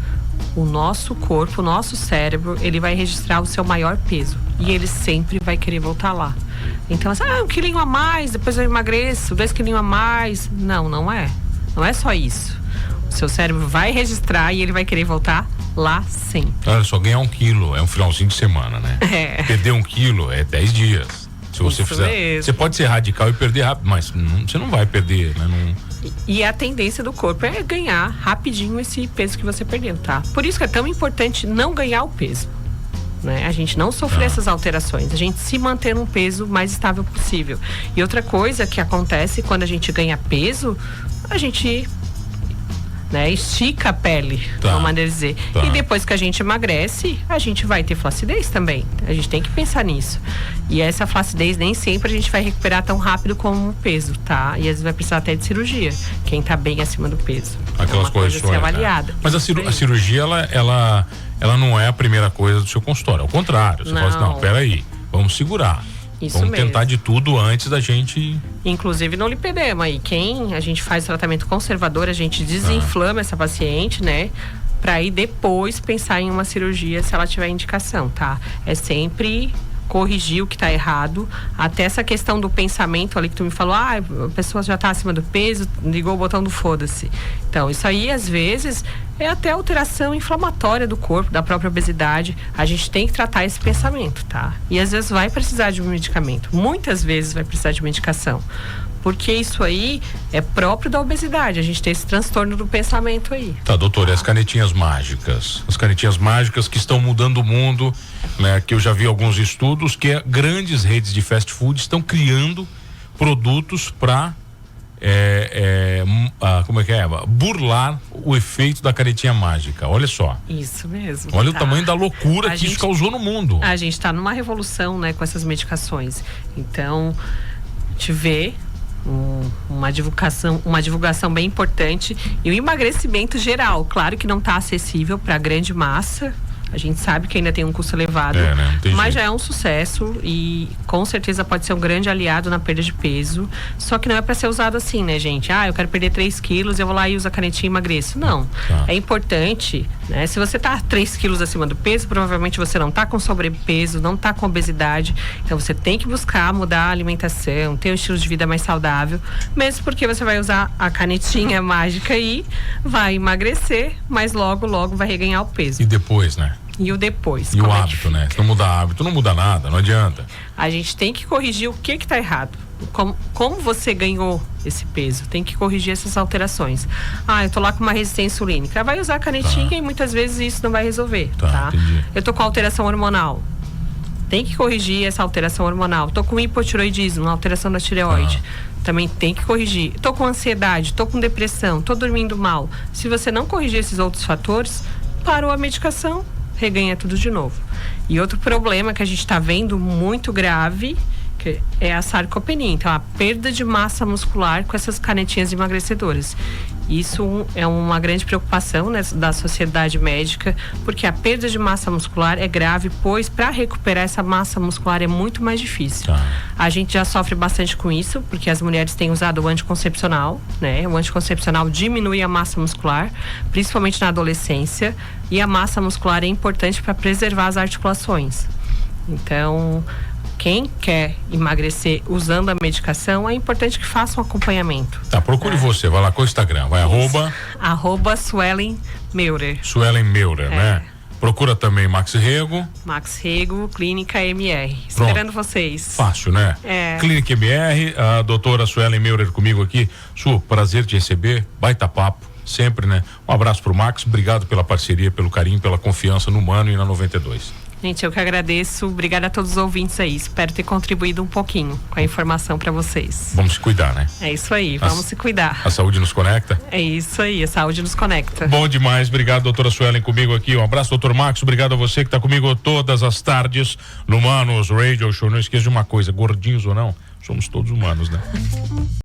Speaker 2: o nosso corpo, o nosso cérebro, ele vai registrar o seu maior peso e ele sempre vai querer voltar lá. Então, assim, 1 quilinho a mais, depois eu emagreço, 2 quilinhos a mais. Não é. Não é só isso. O seu cérebro vai registrar e ele vai querer voltar lá sempre.
Speaker 1: Olha só, ganhar 1 quilo é um finalzinho de semana, né? Perder 1 quilo é 10 dias. Se você
Speaker 2: isso
Speaker 1: fizer.
Speaker 2: Mesmo.
Speaker 1: Você pode ser radical e perder rápido, mas você não vai perder, né?
Speaker 2: E a tendência do corpo é ganhar rapidinho esse peso que você perdeu, tá? Por isso que é tão importante não ganhar o peso. Né? A gente não sofrer essas alterações, a gente se manter num peso mais estável possível. E outra coisa que acontece quando a gente ganha peso, a gente estica a pele, de uma maneira de dizer. E depois que a gente emagrece, a gente vai ter flacidez também. A gente tem que pensar nisso. E essa flacidez nem sempre a gente vai recuperar tão rápido como o peso, tá? E às vezes vai precisar até de cirurgia, quem tá bem acima do peso.
Speaker 1: Aquelas coisas
Speaker 2: ser avaliada.
Speaker 1: Mas a cirurgia, ela não é a primeira coisa do seu consultório. Ao contrário, você fala assim, não, peraí, vamos segurar. Vamos tentar de tudo antes da gente...
Speaker 2: Inclusive no lipedema. E quem a gente faz tratamento conservador, a gente desinflama essa paciente, né? Pra aí depois pensar em uma cirurgia se ela tiver indicação, tá? É sempre corrigir o que tá errado. Até essa questão do pensamento ali que tu me falou, a pessoa já tá acima do peso, ligou o botão do foda-se. Então, isso aí às vezes é até alteração inflamatória do corpo, da própria obesidade. A gente tem que tratar esse pensamento, tá? E às vezes vai precisar de um medicamento. Muitas vezes vai precisar de medicação. Porque isso aí é próprio da obesidade, a gente tem esse transtorno do pensamento aí.
Speaker 1: Tá, doutora, as canetinhas mágicas. As canetinhas mágicas que estão mudando o mundo, né? Que eu já vi alguns estudos que grandes redes de fast food estão criando produtos para como é que é? Burlar o efeito da canetinha mágica. Olha só.
Speaker 2: Isso mesmo.
Speaker 1: Olha o tamanho da loucura que isso causou no mundo.
Speaker 2: A gente está numa revolução, né, com essas medicações. Então, a gente vê uma divulgação bem importante e o emagrecimento geral, claro que não está acessível para a grande massa. A gente sabe que ainda tem um custo elevado, mas já é um sucesso e com certeza pode ser um grande aliado na perda de peso. Só que não é para ser usado assim, né, gente? Eu quero perder 3 quilos, eu vou lá e uso a canetinha e emagreço. Não. É importante né? Se você está 3 quilos acima do peso, provavelmente você não está com sobrepeso, não está com obesidade. Então você tem que buscar mudar a alimentação, ter um estilo de vida mais saudável, mesmo porque você vai usar a canetinha mágica e vai emagrecer, mas logo vai reganhar o peso.
Speaker 1: E depois, né?
Speaker 2: E o depois.
Speaker 1: E o hábito, né? Se não mudar hábito, não muda nada, não adianta.
Speaker 2: A gente tem que corrigir o que está errado. Como você ganhou esse peso? Tem que corrigir essas alterações. Eu tô lá com uma resistência insulínica. Vai usar a canetinha e muitas vezes isso não vai resolver, tá? Eu tô com alteração hormonal. Tem que corrigir essa alteração hormonal. Tô com hipotiroidismo, uma alteração da tireoide. Também tem que corrigir. Tô com ansiedade, tô com depressão, tô dormindo mal. Se você não corrigir esses outros fatores, parou a medicação, reganha tudo de novo. E outro problema que a gente está vendo muito grave é a sarcopenia, então a perda de massa muscular com essas canetinhas emagrecedoras. Isso é uma grande preocupação, né, da sociedade médica, porque a perda de massa muscular é grave, pois para recuperar essa massa muscular é muito mais difícil. A gente já sofre bastante com isso, porque as mulheres têm usado o anticoncepcional, né? O anticoncepcional diminui a massa muscular, principalmente na adolescência, e a massa muscular é importante para preservar as articulações. Então, quem quer emagrecer usando a medicação, é importante que faça um acompanhamento.
Speaker 1: Procure você, vai lá com o Instagram, vai
Speaker 2: @ Suelen Meurer.
Speaker 1: Suelen Meurer, né? Procura também Max Rego.
Speaker 2: Max Rego, Clínica MR. Esperando vocês.
Speaker 1: Fácil, né? Clínica MR, a doutora Suelen Meurer comigo aqui. Su, prazer te receber, baita papo, sempre, né? Um abraço pro Max, obrigado pela parceria, pelo carinho, pela confiança no Mano e na 92.
Speaker 2: Gente, eu que agradeço. Obrigada a todos os ouvintes aí. Espero ter contribuído um pouquinho com a informação para vocês.
Speaker 1: Vamos se cuidar, né?
Speaker 2: É isso aí, vamos se cuidar.
Speaker 1: A saúde nos conecta?
Speaker 2: É isso aí, a saúde nos conecta.
Speaker 1: Bom demais, obrigado, doutora Suelen, comigo aqui. Um abraço, doutor Max, obrigado a você que está comigo todas as tardes no Manos Radio Show. Não esqueça de uma coisa, gordinhos ou não, somos todos humanos, né?